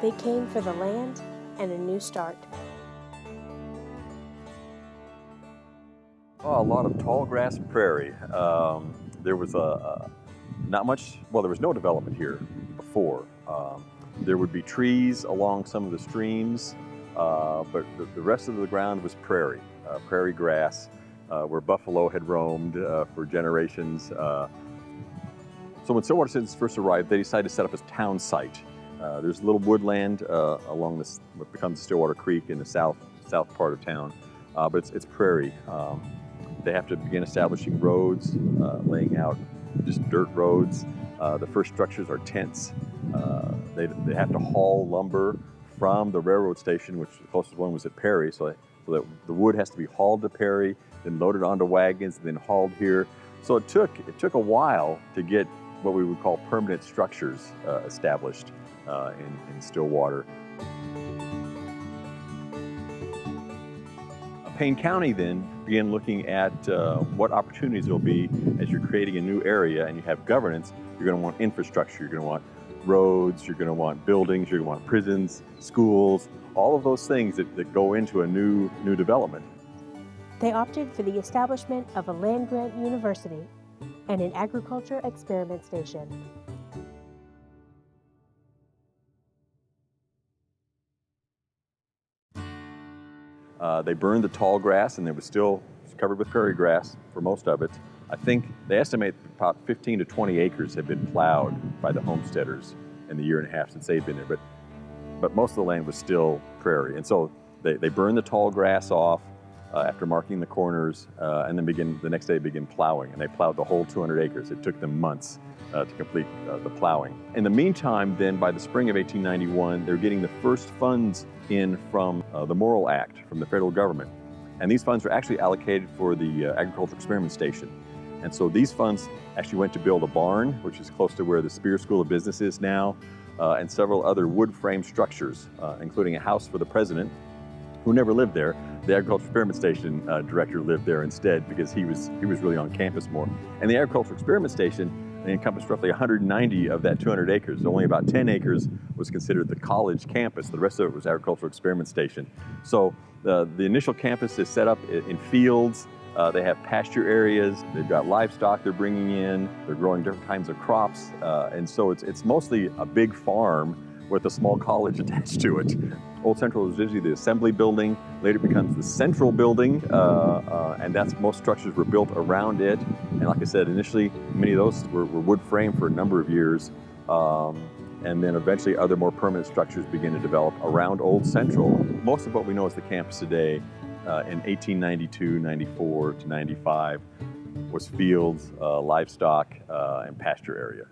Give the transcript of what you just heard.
They came for the land and a new start. Oh, a lot of tall grass prairie. There was not much, well, there was no development here before. There would be trees along some of the streams, but the rest of the ground was prairie, prairie grass, where buffalo had roamed for generations. So when Stillwater citizens first arrived, they decided to set up a town site. There's a little woodland along this, what becomes Stillwater Creek in the south part of town, but it's prairie. They have to begin establishing roads, laying out just dirt roads. The first structures are tents. They have to haul lumber from the railroad station, which the closest one was at Prairie, so that the wood has to be hauled to Prairie, then loaded onto wagons, and then hauled here. So it took a while to get what we would call permanent structures established in Stillwater. Payne County then began looking at what opportunities there will be as you're creating a new area and you have governance. You're going to want infrastructure, you're going to want roads, you're going to want buildings, you're going to want prisons, schools, all of those things that go into a new development. They opted for the establishment of a land-grant university and an agriculture experiment station. They burned the tall grass, and it was still covered with prairie grass for most of it. I think they estimate about 15 to 20 acres had been plowed by the homesteaders in the year and a half since they'd been there, but most of the land was still prairie. And so they burned the tall grass off after marking the corners, and then the next day begin plowing, and they plowed the whole 200 acres. It took them months to complete the plowing. In the meantime, then, by the spring of 1891, they're getting the first funds in from the Morrill Act from the federal government. And these funds were actually allocated for the Agricultural Experiment Station. And so these funds actually went to build a barn, which is close to where the Spear School of Business is now, and several other wood frame structures, including a house for the president, who never lived there. The Agricultural Experiment Station director lived there instead because he was really on campus more. And the Agricultural Experiment Station encompassed roughly 190 of that 200 acres. Only about 10 acres was considered the college campus. The rest of it was Agricultural Experiment Station. So the initial campus is set up in fields. They have pasture areas. They've got livestock they're bringing in. They're growing different kinds of crops. And so it's mostly a big farm with a small college attached to it. Old Central was originally the assembly building, later becomes the central building, and most structures were built around it. And like I said, initially, many of those were wood frame for a number of years, and then eventually other more permanent structures began to develop around Old Central. Most of what we know as the campus today in 1892, 94 to 95 was fields, livestock, and pasture area.